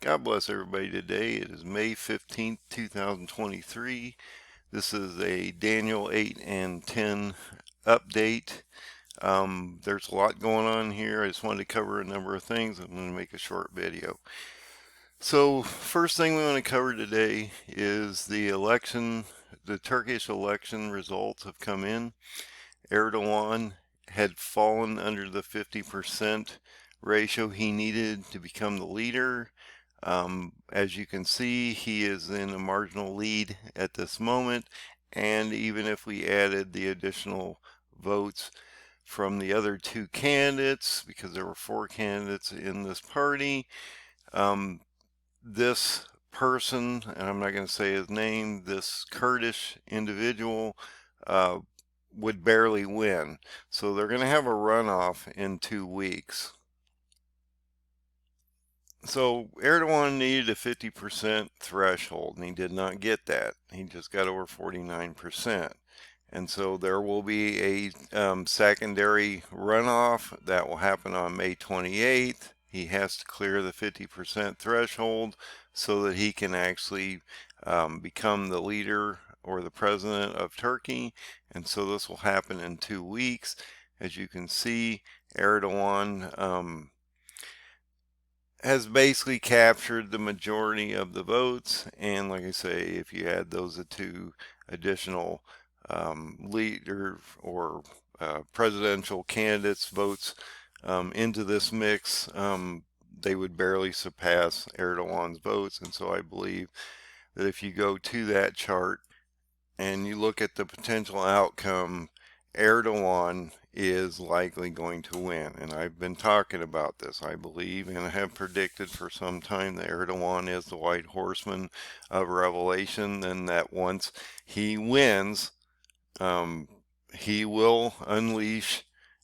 God bless everybody today. It is May 15th, 2023. This is a Daniel 8 and 10 update. There's a lot going on here. I just wanted to cover a number of things. I'm going to make a short video. So, first thing we want to cover today is the election. The Turkish election results have come in. Erdogan had fallen under the 50% ratio he needed to become the leader. As you can see, he is in a marginal lead at this moment, and even if we added the additional votes from the other two candidates, because there were four candidates in this party, this person, and I'm not going to say his name, this Kurdish individual would barely win. So they're going to have a runoff in 2 weeks. So Erdogan needed a 50% threshold, and he did not get that. He just got over 49%. And so there will be a secondary runoff that will happen on May 28th. He has to clear the 50% threshold so that he can actually become the leader or the president of Turkey. And so this will happen in 2 weeks. As you can see, Erdogan has basically captured the majority of the votes, and like I say, if you add those two additional leader or presidential candidates votes into this mix, they would barely surpass Erdogan's votes. And so I believe that if you go to that chart and you look at the potential outcome, Erdogan is likely going to win. And I've been talking about this. I believe and I have predicted for some time that Erdogan is the white horseman of Revelation, and that once he wins, he will unleash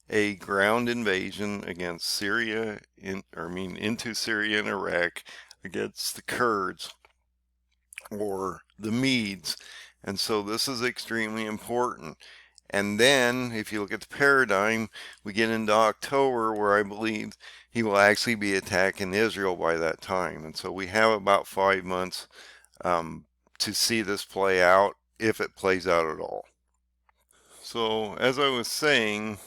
a ground invasion against Syria, into Syria and Iraq, against the Kurds or the Medes. And so this is extremely important. And then, if you look at the paradigm, we get into October, where I believe he will actually be attacking Israel by that time. And so we have about 5 months to see this play out, if it plays out at all. So, as I was saying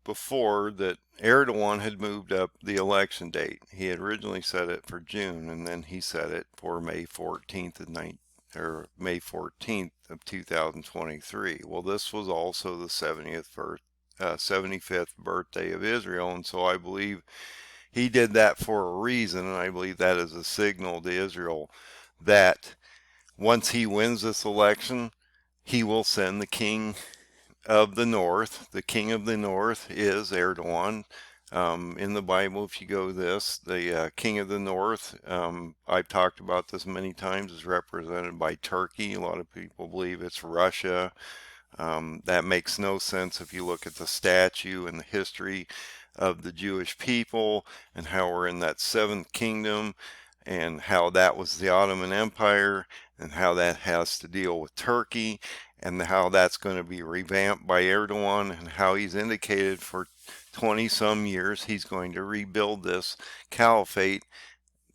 before, that Erdogan had moved up the election date. He had originally set it for June, and then he set it for May 14th of May 14th of 2023. Well, this was also the 75th birthday of Israel, and so I believe he did that for a reason, and I believe that is a signal to Israel that once he wins this election, he will send the king of the north. The king of the north is Erdogan. In the Bible, if you go the king of the north, I've talked about this many times, is represented by Turkey. A lot of people believe it's Russia. That makes no sense if you look at the statue and the history of the Jewish people and how we're in that seventh kingdom, and how that was the Ottoman Empire, and how that has to deal with Turkey, and how that's going to be revamped by Erdogan, and how he's indicated for 20 some years he's going to rebuild this caliphate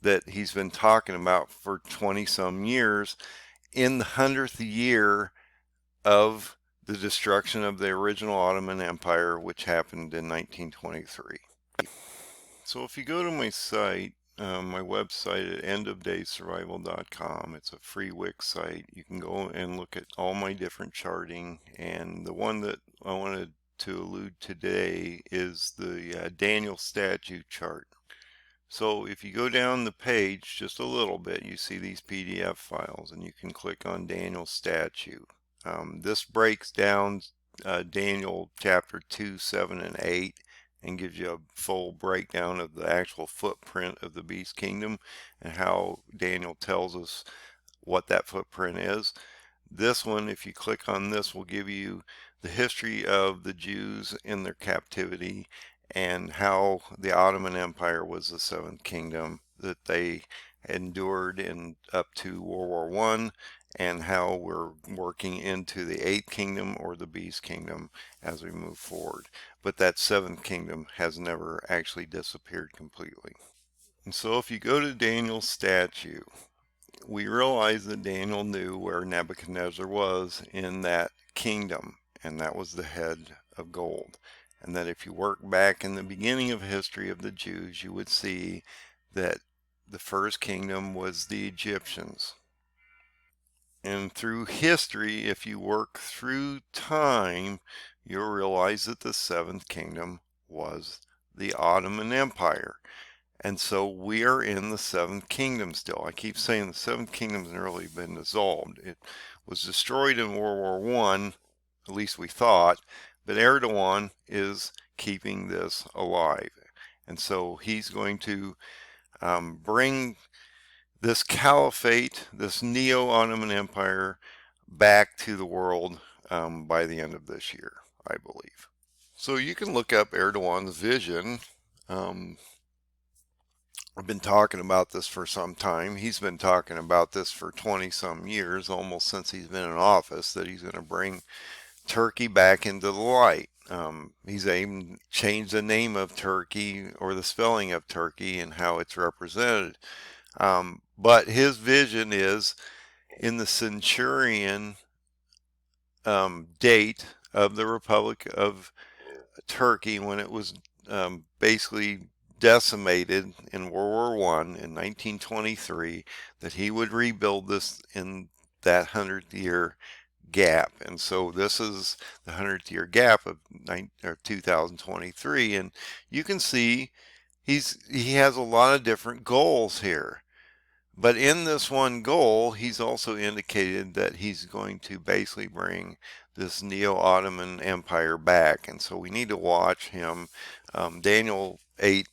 that he's been talking about for 20 some years in the 100th year of the destruction of the original Ottoman Empire, which happened in 1923. So if you go to my site, my website at endofdaysurvival.com, it's a free Wix site. You can go and look at all my different charting, and the one that I wanted to allude today is the Daniel statue chart. So if you go down the page just a little bit, you see these PDF files, and you can click on Daniel statue. This breaks down Daniel chapter 2, 7, and 8, and gives you a full breakdown of the actual footprint of the beast kingdom and how Daniel tells us what that footprint is. This one, if you click on this, will give you the history of the Jews in their captivity, and how the Ottoman Empire was the seventh kingdom that they endured in up to World War I, and how we're working into the eighth kingdom, or the beast kingdom, as we move forward. But that seventh kingdom has never actually disappeared completely. And so if you go to Daniel's statue, we realize that Daniel knew where Nebuchadnezzar was in that kingdom, and that was the head of gold. And that if you work back in the beginning of history of the Jews, you would see that the first kingdom was the Egyptians. And through history, if you work through time, you'll realize that the seventh kingdom was the Ottoman Empire. And so we are in the seventh kingdom still. I keep saying the seventh kingdom's nearly been dissolved. It was destroyed in World War I, at least we thought, but Erdogan is keeping this alive. And so he's going to bring this caliphate, this neo-Ottoman Empire, back to the world by the end of this year, I believe. So you can look up Erdogan's Vision. I've been talking about this for some time. He's been talking about this for 20 some years, almost since he's been in office, that he's going to bring Turkey back into the light. He's even changed the name of Turkey, or the spelling of Turkey, and how it's represented. But his vision is in the centurion date of the Republic of Turkey, when it was basically decimated in World War I in 1923, that he would rebuild this in that 100th year gap. And so this is the 100th year gap of 2023, and you can see he has a lot of different goals here. But in this one goal, he's also indicated that he's going to basically bring this Neo-Ottoman Empire back. And so we need to watch him. Daniel 8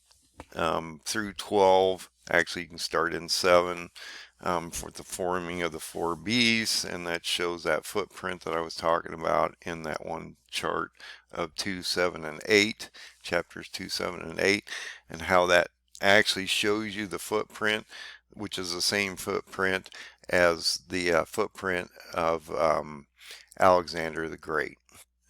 through 12, actually you can start in 7, for the forming of the four beasts, and that shows that footprint that I was talking about in that one chart of 2, 7, and 8, chapters 2, 7, and 8, and how that actually shows you the footprint, which is the same footprint as the footprint of Alexander the Great.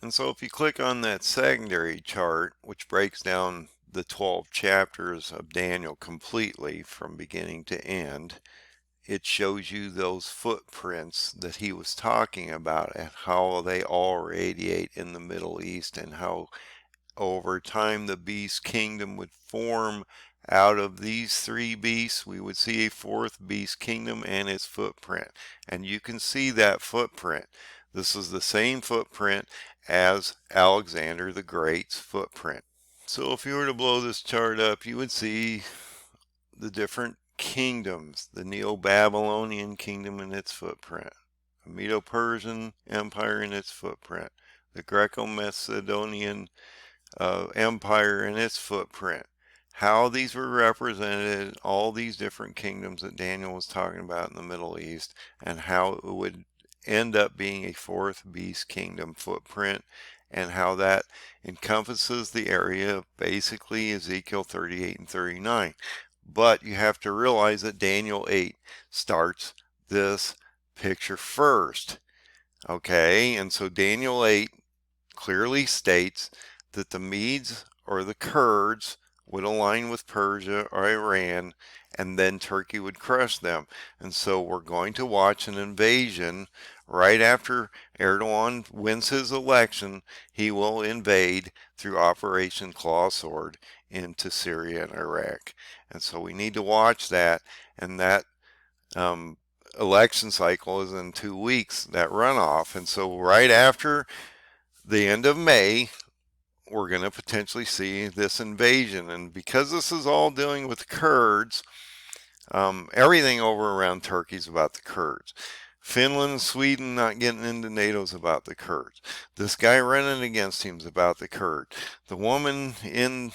And so if you click on that secondary chart, which breaks down the 12 chapters of Daniel completely from beginning to end, it shows you those footprints that he was talking about, and how they all radiate in the Middle East, and how over time the beast kingdom would form out of these three beasts. We would see a fourth beast kingdom and its footprint, and you can see that footprint. This is the same footprint as Alexander the Great's footprint. So if you were to blow this chart up, you would see the different kingdoms: the Neo-Babylonian kingdom and its footprint, the Medo-Persian Empire and its footprint, the Greco-Macedonian empire and its footprint, how these were represented, all these different kingdoms that Daniel was talking about in the Middle East, and how it would end up being a fourth beast kingdom footprint, and how that encompasses the area of basically Ezekiel 38 and 39. But you have to realize that Daniel 8 starts this picture first. Okay, and so Daniel 8 clearly states that the Medes or the Kurds would align with Persia or Iran, and then Turkey would crush them. And so we're going to watch an invasion right after Erdogan wins his election. He will invade through Operation Claw Sword into Syria and Iraq. And so we need to watch that, and that election cycle is in 2 weeks, that runoff. And so right after the end of May, we're going to potentially see this invasion. And because this is all dealing with Kurds, everything over around Turkey is about the Kurds. Finland and Sweden not getting into NATO is about the Kurds. This guy running against him is about the Kurds. The woman in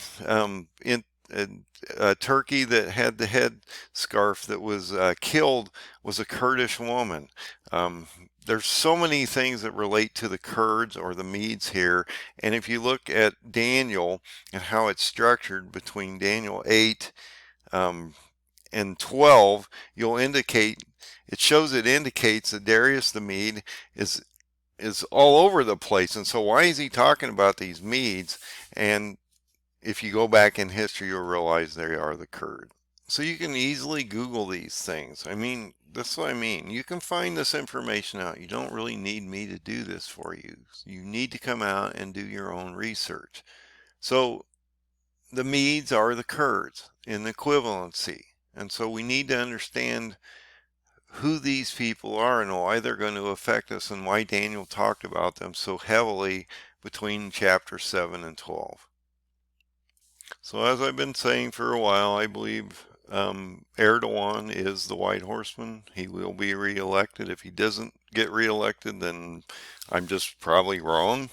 Turkey that had the head scarf that was killed was a Kurdish woman. There's so many things that relate to the Kurds or the Medes here. And if you look at Daniel and how it's structured between Daniel 8 and 12, it indicates that Darius the Mede is all over the place. And so why is he talking about these Medes? And if you go back in history, you'll realize they are the Kurds. So you can easily Google these things. I mean, that's what I mean. You can find this information out. You don't really need me to do this for you. You need to come out and do your own research. So the Medes are the Kurds in equivalency. And so we need to understand who these people are and why they're going to affect us and why Daniel talked about them so heavily between chapter 7 and 12. So as I've been saying for a while, I believe Erdogan is the White Horseman. He will be reelected. If he doesn't get reelected, then I'm just probably wrong.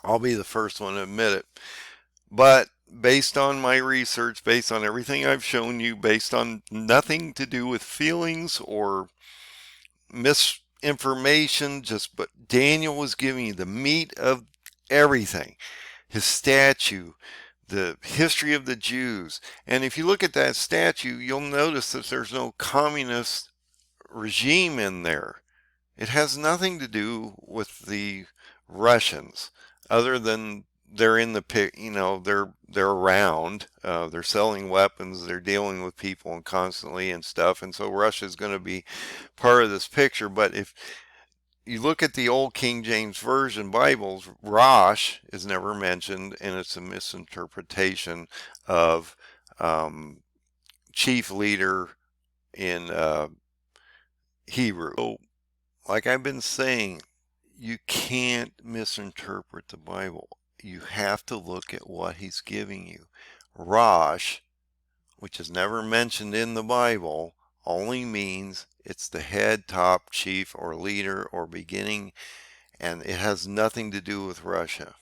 I'll be the first one to admit it. But based on my research, based on everything I've shown you, based on nothing to do with feelings or misinformation, but Daniel was giving you the meat of everything. His statue, the history of the Jews. And if you look at that statue, you'll notice that there's no communist regime in there. It has nothing to do with the Russians, other than they're in the pic, they're around, they're selling weapons, they're dealing with people and constantly and stuff, and so Russia's going to be part of this picture. But if you look at the old King James Version Bibles, Rosh is never mentioned, and it's a misinterpretation of chief leader in Hebrew. So, like I've been saying, you can't misinterpret the Bible. You have to look at what he's giving you. Rosh, which is never mentioned in the Bible, only means it's the head, top, chief, or leader, or beginning, and it has nothing to do with Russia.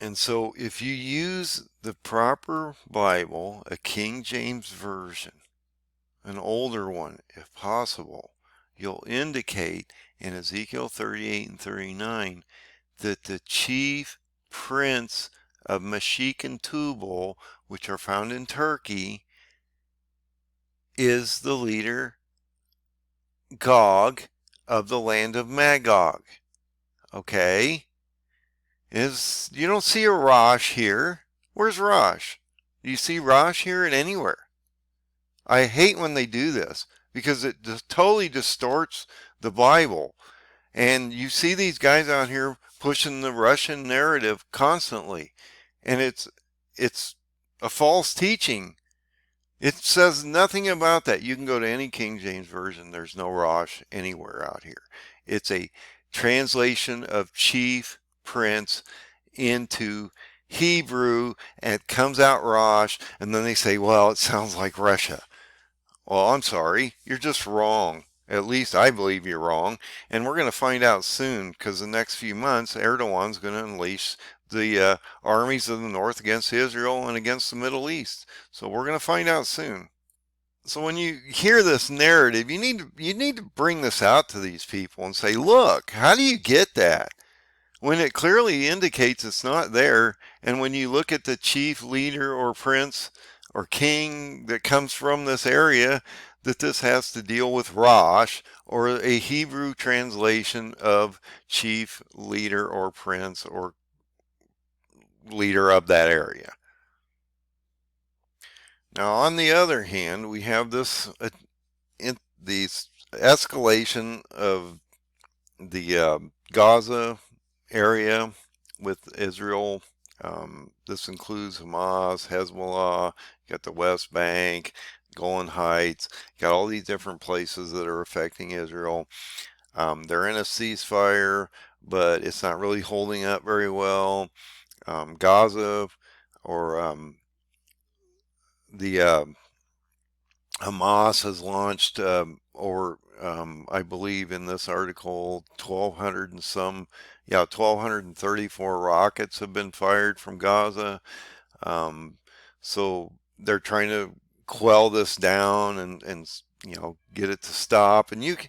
And so if you use the proper Bible, a King James Version, an older one if possible, you'll indicate in Ezekiel 38 and 39 that the chief prince of Meshech and Tubal, which are found in Turkey, is the leader Gog of the land of Magog. Okay? You don't see a Rosh here. Where's Rosh? Do you see Rosh here and anywhere? I hate when they do this because it just totally distorts the Bible. And you see these guys out here pushing the Russian narrative constantly. And it's a false teaching. It says nothing about that. You can go to any King James Version. There's no Rosh anywhere out here. It's a translation of chief prince into Hebrew, and it comes out Rosh, and then they say, well, it sounds like Russia. Well, I'm sorry. You're just wrong. At least I believe you're wrong. And we're going to find out soon, because the next few months, Erdogan's going to unleash the armies of the north against Israel and against the Middle East. So we're going to find out soon. So when you hear this narrative, you need to bring this out to these people and say, look, how do you get that? When it clearly indicates it's not there, and when you look at the chief leader or prince or king that comes from this area, that this has to deal with Rosh, or a Hebrew translation of chief leader or prince or leader of that area. Now, on the other hand, we have this escalation of the Gaza area with Israel. This includes Hamas, Hezbollah, you got the West Bank, Golan Heights, you got all these different places that are affecting Israel. They're in a ceasefire, but it's not really holding up very well. Gaza, or the Hamas has launched I believe in this article, 1,200 and some, 1,234 rockets have been fired from Gaza. So they're trying to quell this down and get it to stop. And this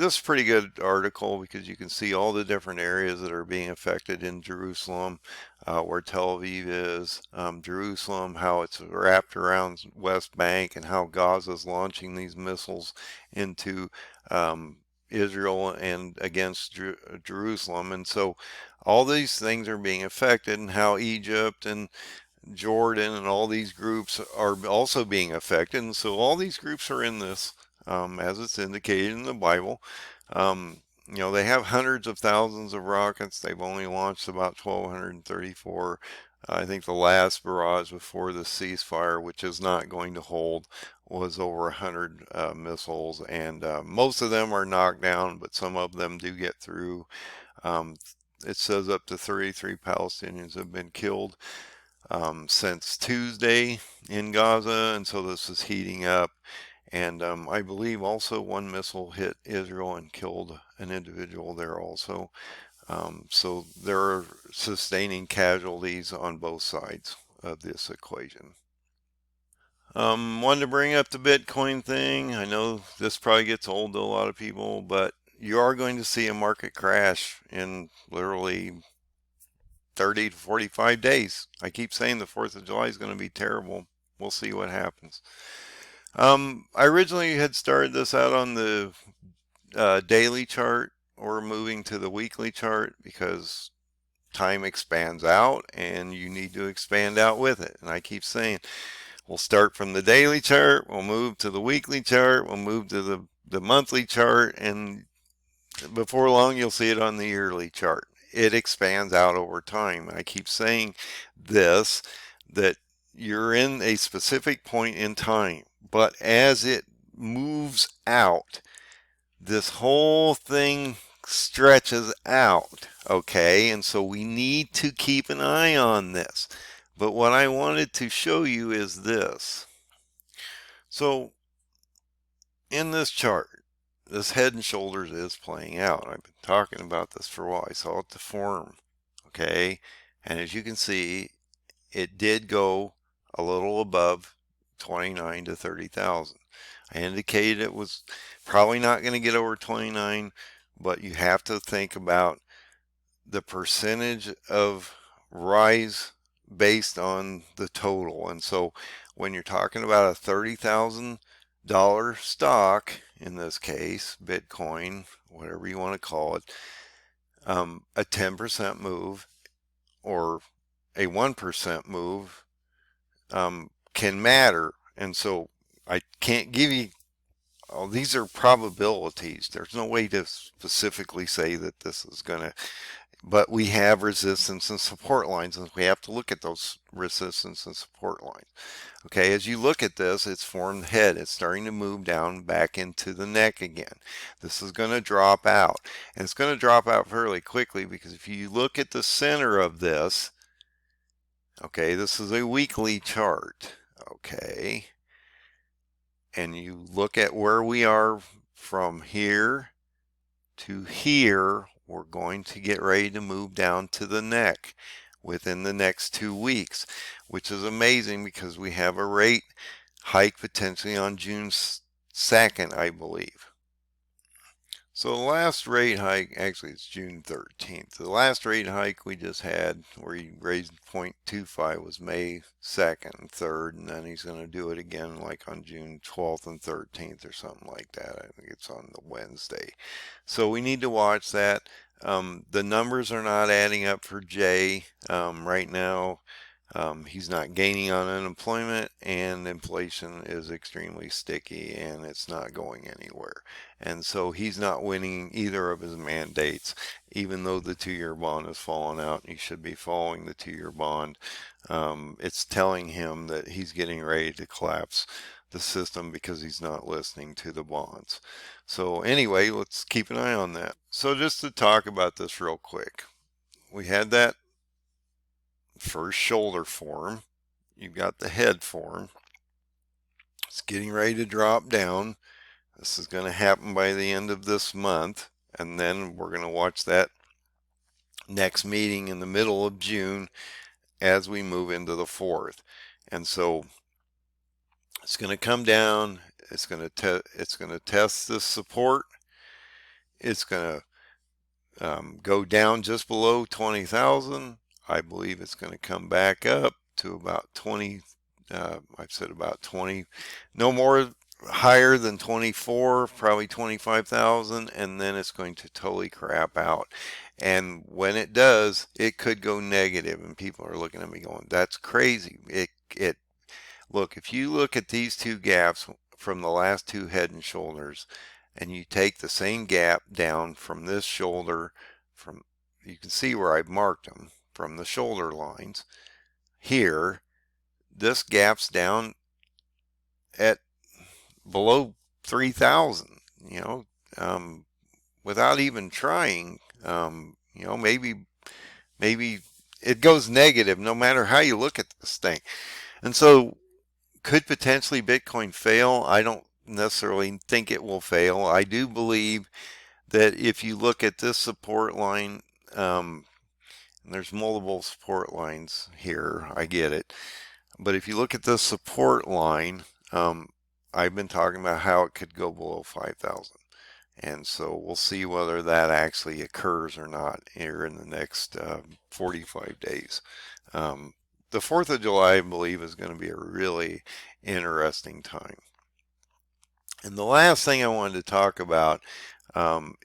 is a pretty good article because you can see all the different areas that are being affected in Jerusalem, where Tel Aviv is, Jerusalem, how it's wrapped around West Bank, and how Gaza is launching these missiles into Israel and against Jerusalem. And so all these things are being affected, and how Egypt and Jordan, and all these groups are also being affected. And so all these groups are in this, as it's indicated in the Bible. They have hundreds of thousands of rockets. They've only launched about 1,234. I think the last barrage before the ceasefire, which is not going to hold, was over 100 missiles, and most of them are knocked down, but some of them do get through. Um, it says up to 33 Palestinians have been killed since Tuesday in Gaza, and so this is heating up. And I believe also one missile hit Israel and killed an individual there also. So they're sustaining casualties on both sides of this equation. Wanted to bring up the Bitcoin thing. I know this probably gets old to a lot of people, but you are going to see a market crash in literally 30 to 45 days. I keep saying the 4th of July is going to be terrible. We'll see what happens. I originally had started this out on the daily chart or moving to the weekly chart because time expands out and you need to expand out with it. And I keep saying we'll start from the daily chart, we'll move to the weekly chart, we'll move to the monthly chart, and before long you'll see it on the yearly chart. It expands out over time. I keep saying this, that you're in a specific point in time, but as it moves out, this whole thing stretches out, okay? And so we need to keep an eye on this. But what I wanted to show you is this. So in this chart, this head and shoulders is playing out. I've been talking about this for a while. I saw it to form, okay? And as you can see, it did go a little above 29 to 30,000. I indicated it was probably not going to get over 29, but you have to think about the percentage of rise based on the total. And so when you're talking about a $30,000 stock, in this case, Bitcoin, whatever you want to call it, a 10% move or a 1% move can matter. And so I can't give you, oh, these are probabilities. There's no way to specifically say that this is going to, but we have resistance and support lines, and we have to look at those resistance and support lines. Okay, as you look at this, it's formed the head. It's starting to move down back into the neck again. This is going to drop out, and it's going to drop out fairly quickly because if you look at the center of this, okay, this is a weekly chart, okay, and you look at where we are from here to here, we're going to get ready to move down to the neck within the next 2 weeks, which is amazing because we have a rate hike potentially on June 2nd, I believe. So the last rate hike, actually it's June 13th. The last rate hike we just had where he raised 0.25 was May 2nd and 3rd, and then he's going to do it again like on June 12th and 13th or something like that. I think it's on the Wednesday. So we need to watch that. The numbers are not adding up for Jay right now. He's not gaining on unemployment, and inflation is extremely sticky and it's not going anywhere. And so he's not winning either of his mandates, even though the 2-year bond has fallen out. He should be following the 2-year bond. It's telling him that he's getting ready to collapse the system because he's not listening to the bonds. So anyway, let's keep an eye on that. So just to talk about this real quick, we had that first shoulder form. You've got the head form. It's getting ready to drop down. This is going to happen by the end of this month, and then we're going to watch that next meeting in the middle of June as we move into the 4th. And so it's going to come down. It's going to test this support. It's going to go down just below 20,000. I believe it's going to come back up to about 20. I've said about 20, no more higher than 24, probably 25,000, and then it's going to totally crap out. And when it does, it could go negative, and people are looking at me going, that's crazy. It Look, if you look at these two gaps from the last two head and shoulders, and you take the same gap down from this shoulder, from, you can see where I've marked them, from the shoulder lines here, this gap's down at below 3,000, without even trying. Maybe it goes negative no matter how you look at this thing. And so could potentially Bitcoin fail? I don't necessarily think it will fail. I do believe that if you look at this support line, and there's multiple support lines here, I get it. But if you look at this support line, I've been talking about how it could go below 5,000. And so we'll see whether that actually occurs or not here in the next 45 days. The 4th of July, I believe, is going to be a really interesting time. And the last thing I wanted to talk about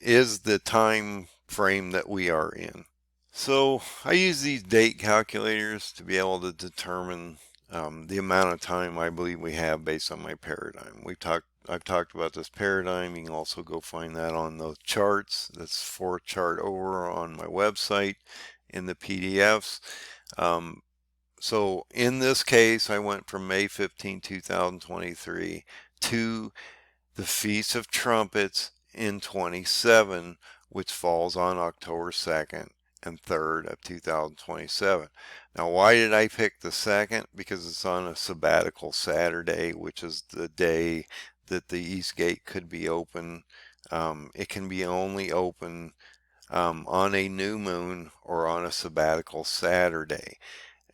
is the time frame that we are in. So I use these date calculators to be able to determine the amount of time I believe we have based on my paradigm. I've talked about this paradigm. You can also go find that on those charts. That's 4th chart over on my website in the PDFs. So in this case, I went from May 15, 2023 to the Feast of Trumpets in 27, which falls on October 2nd and 3rd of 2027. Now, why did I pick the 2nd? Because it's on a sabbatical Saturday, which is the day that the East Gate could be open. It can be only open on a new moon or on a sabbatical Saturday.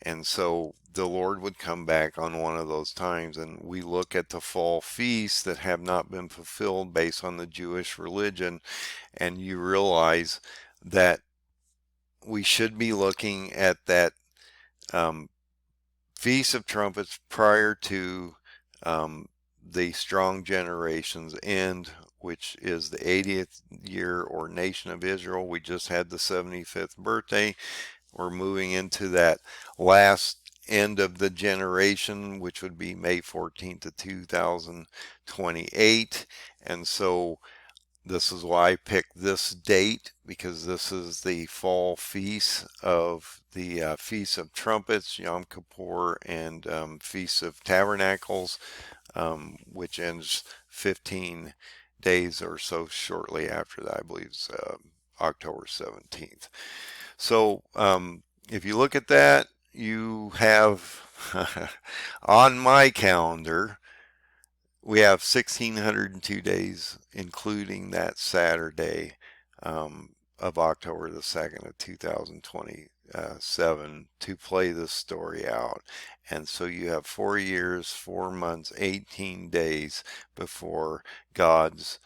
And so the Lord would come back on one of those times, and we look at the fall feasts that have not been fulfilled based on the Jewish religion, and you realize that we should be looking at that Feast of Trumpets prior to the Strong Generations end, which is the 80th year ordination of Israel. We just had the 75th birthday. We're moving into that last end of the generation, which would be May 14th of 2028. And so this is why I picked this date, because this is the fall feast of the Feast of Trumpets, Yom Kippur, and Feast of Tabernacles, which ends 15 days or so shortly after that. I believe it's October 17th. So if you look at that, you have on my calendar, we have 1,602 days, including that Saturday of October the 2nd of 2027 to play this story out. And so you have 4 years, 4 months, 18 days before God's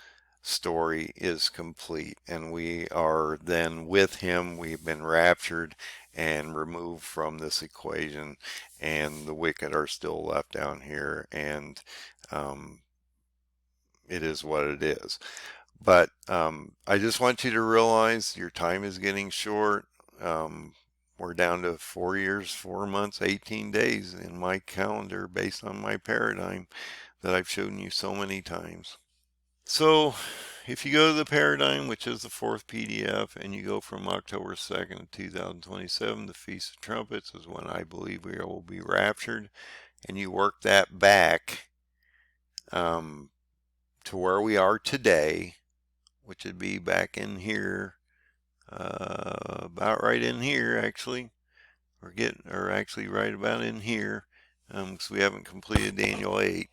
story is complete, and we are then with him. We've been raptured and removed from this equation, and the wicked are still left down here, and it is what it is. But I just want you to realize your time is getting short. We're down to 4 years, 4 months, 18 days in my calendar based on my paradigm that I've shown you so many times. So if you go to the paradigm, which is the 4th PDF, and you go from October 2nd, 2027, the Feast of Trumpets is when I believe we will be raptured, and you work that back to where we are today, which would be back in here, about right in here actually, or actually right about in here, because we haven't completed Daniel 8.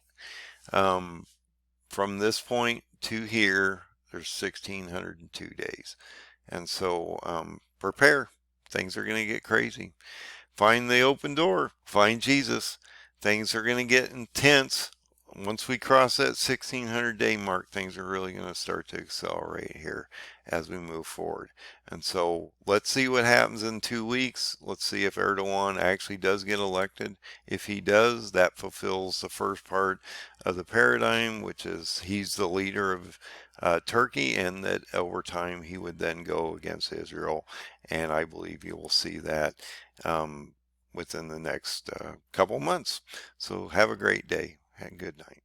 From this point to here, there's 1,602 days. And so prepare. Things are going to get crazy. Find the open door. Find Jesus. Things are going to get intense once we cross that 1600-day mark, things are really going to start to accelerate here as we move forward. And so let's see what happens in 2 weeks. Let's see if Erdogan actually does get elected. If he does, that fulfills the first part of the paradigm, which is he's the leader of Turkey, and that over time he would then go against Israel. And I believe you will see that within the next couple months. So have a great day and good night.